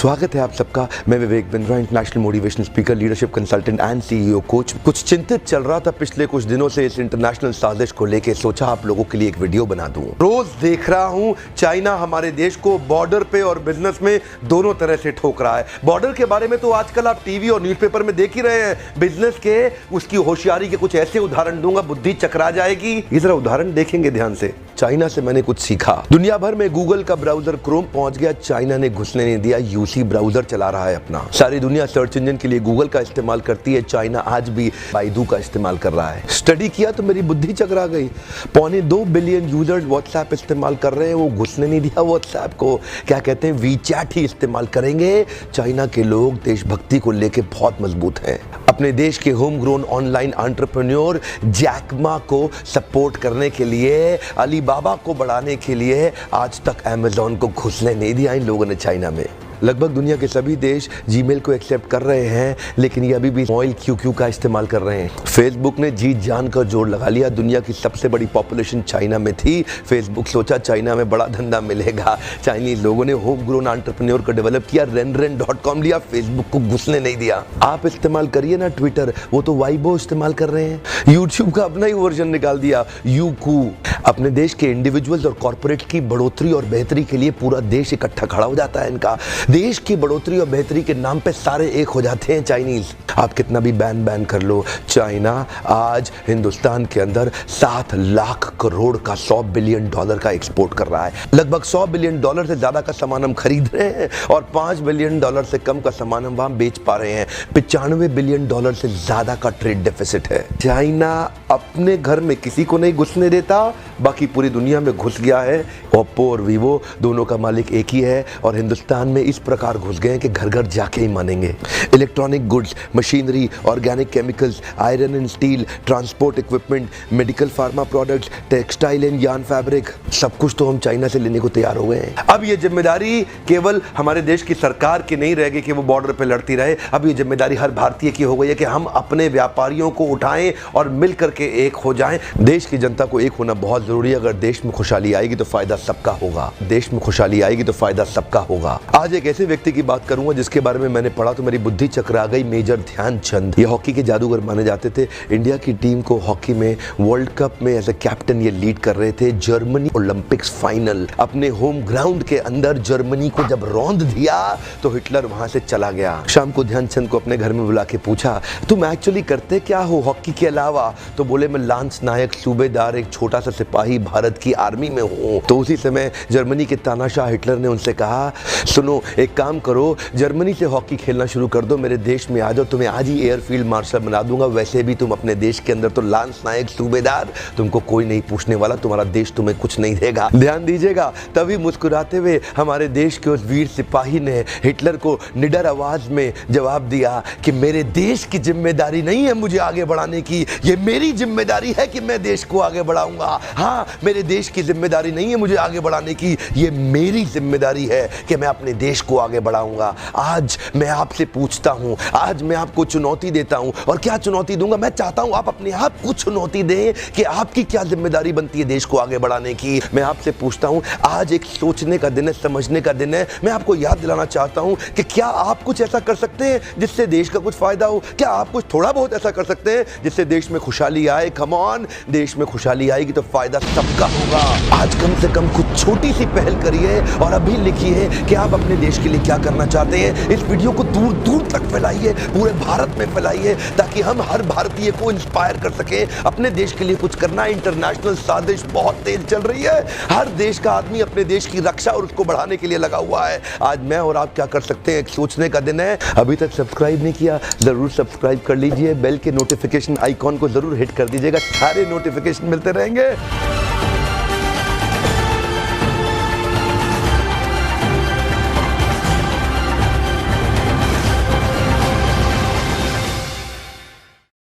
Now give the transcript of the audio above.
स्वागत है आप सबका। मैं Vivek Bindra, international motivational speaker, leadership consultant and CEO coach. कुछ चिंतित चल रहा था पिछले कुछ दिनों से इस इंटरनेशनल साजिश को लेके, सोचा आप लोगों के लिए एक वीडियो बना दूं। रोज देख रहा हूं चाइना हमारे देश को बॉर्डर पे और बिजनेस में दोनों तरह से ठोक रहा है। बॉर्डर के बारे में तो आजकल आप टीवी और न्यूज़पेपर में देख ही रहे हैं। बिजनेस के उसकी होशियारी के कुछ ऐसे उदाहरण दूंगा, बुद्धि चकरा जाएगी। ये जरा उदाहरण देखेंगे ध्यान से। चाइना से मैंने कुछ सीखा। दुनिया भर में गूगल का ब्राउजर क्रोम पहुंच गया, चाइना ने घुसने नहीं दिया। यूसी ब्राउजर चला रहा है अपना। सारी दुनिया सर्च इंजन के लिए गूगल का इस्तेमाल करती है, चाइना आज भी बाइडू का इस्तेमाल कर रहा है। स्टडी किया तो मेरी बुद्धि चकरा गई। 2.25 बिलियन यूजर्स व्हाट्सएप इस्तेमाल कर रहे हैं, वो घुसने नहीं दिया व्हाट्सएप को। क्या कहते हैं, वीचैट ही इस्तेमाल करेंगे। चाइना के लोग देशभक्ति को लेकर बहुत मजबूत हैं। अपने देश के home grown online entrepreneur Jack Ma को सपोर्ट करने के लिए, अलीबाबा को बढ़ाने के लिए आज तक अमेज़न को घुसने नहीं दिया इन लोगों ने चाइना में। लगभग दुनिया के सभी देश जीमेल को एक्सेप्ट कर रहे हैं, लेकिन ये अभी भी मॉइल क्यू का इस्तेमाल कर रहे हैं। फेसबुक ने जीत जान कर जोर लगा लिया। दुनिया की सबसे बड़ी पॉपुलेशन चाइना में थी। फेसबुक सोचा चाइना में बड़ा धंधा मिलेगा। चाइनीज लोगों ने होम ग्रोन एंटरप्रेन्योर को डेवलप किया, renren.com लिया, फेसबुक को घुसने नहीं दिया। आप इस्तेमाल करिए ना ट्विटर, वो तो वाइबो इस्तेमाल कर रहे हैं। यूट्यूब का अपना ही वर्जन निकाल दिया, यूकू। अपने देश के इंडिविजुअल्स और कॉर्पोरेट की बढ़ोतरी और बेहतरी के लिए पूरा देश इकट्ठा खड़ा हो जाता है इनका। देश की बढ़ोतरी और बेहतरी के नाम पे सारे एक हो जाते हैं चाइनीज। आप कितना भी बैन कर लो, चाइना आज हिंदुस्तान के अंदर 7 लाख करोड़ का $100 बिलियन का एक्सपोर्ट कर रहा है। लगभग $100 बिलियन से ज्यादा का सामान हम खरीद रहे हैं और $5 बिलियन से कम का सामान हम वहां बेच पा रहे हैं। $95 बिलियन से ज्यादा का ट्रेड डेफिसिट है। चाइना अपने घर में किसी को नहीं घुसने देता, बाकी पूरी दुनिया में घुस गया है। ओप्पो और वीवो दोनों का मालिक एक ही है और हिंदुस्तान में इस प्रकार घुस गए हैं कि घर घर जाके ही मानेंगे। Electronic goods, machinery, organic chemicals, iron and steel, transport equipment, medical pharma products, textile and yarn fabric, सब कुछ तो हम चाइना से लेने को तैयार हो गए हैं। अब ये जिम्मेदारी केवल हमारे देश की सरकार की नहीं रहेगी कि वो बॉर्डर पे लड़ती रहे। अब ये जिम्मेदारी हर भारतीय की हो गई है कि हम अपने व्यापारियों को उठाएं और मिल करके एक हो जाएं। देश की जनता को एक होना बहुत जरूरी है। अगर देश में खुशहाली आएगी तो फायदा सबका होगा। देश में खुशहाली आएगी तो फायदा सबका होगा। आज एक ऐसे व्यक्ति की बात करूंगा जिसके बारे में मैंने पढ़ा तो मेरी बुद्धि चकरा गई। मेजर ध्यानचंद, ये हॉकी के जादूगर माने जाते थे। इंडिया की टीम को हॉकी में वर्ल्ड कप में एज ए कैप्टन ये लीड कर रहे थे। जर्मनी ओलंपिक्स फाइनल अपने होम ग्राउंड के अंदर जर्मनी को जब रौंद दिया तो हिटलर वहां से चला गया। शाम को ध्यानचंद को अपने घर में बुला के पूछा, तुम एक्चुअली करते क्या हो हॉकी के अलावा? तो बोले, मैं लांस नायक, सूबेदार, एक छोटा सा सिपाही भारत की आर्मी में हूँ। तो उसी समय जर्मनी के तानाशाह हिटलर ने उनसे कहा, सुनो एक काम करो, जर्मनी से हॉकी खेलना शुरू कर दो, मेरे देश में आ जाओ, तुम्हें आज ही एयरफील्ड मार्शल बना दूंगा। वैसे भी तुम अपने देश के अंदर तो लांस नायक, सूबेदार, तुमको कोई नहीं पूछने वाला, तुम्हारा देश तुम्हें कुछ नहीं देगा। ध्यान दीजिएगा। तभी मुस्कुराते हुए हमारे देश के उस वीर सिपाही ने हिटलर को निडर आवाज में जवाब दिया कि मेरे देश की जिम्मेदारी नहीं है मुझे आगे बढ़ाने की, ये मेरी जिम्मेदारी है कि मैं देश को आगे बढ़ाऊंगा। हाँ, मेरे देश की जिम्मेदारी नहीं है मुझे आगे बढ़ाने की, ये मेरी जिम्मेदारी है कि मैं अपने देश को आगे बढ़ाऊंगा। आज मैं आपसे पूछता हूं, आज मैं आपको चुनौती देता हूं। और क्या चुनौती दूंगा? मैं चाहता हूं आप अपने आप को चुनौती दें कि आपकी क्या जिम्मेदारी बनती है देश को आगे बढ़ाने की। मैं आपसे पूछता हूं, आज एक सोचने का दिन है, समझने का दिन है। मैं आपको याद दिलाना चाहता हूं कि क्या आप कुछ ऐसा कर सकते हैं जिससे देश का कुछ फायदा हो? क्या आप कुछ थोड़ा बहुत ऐसा कर सकते हैं जिससे देश में खुशहाली आए? कम ऑन, देश में खुशहाली आएगी तो फायदा सबका होगा। आज कम से कम कुछ छोटी सी पहल करिए और अभी लिखिए कि आप अपने देश के लिए क्या करना चाहते हैं। इस वीडियो को दूर दूर तक फैलाइए, पूरे भारत में फैलाइए, ताकि हम हर भारतीय को इंस्पायर कर सके अपने देश के लिए कुछ करना। इंटरनेशनल साजिश बहुत तेज चल रही है। हर देश का आदमी अपने देश की रक्षा और उसको बढ़ाने के लिए लगा हुआ है। आज मैं और आप क्या कर सकते हैं, एक सोचने का दिन है। अभी तक सब्सक्राइब नहीं किया, जरूर सब्सक्राइब कर लीजिए। बेल के नोटिफिकेशन आइकॉन को जरूर हिट कर दीजिएगा, सारे नोटिफिकेशन मिलते रहेंगे।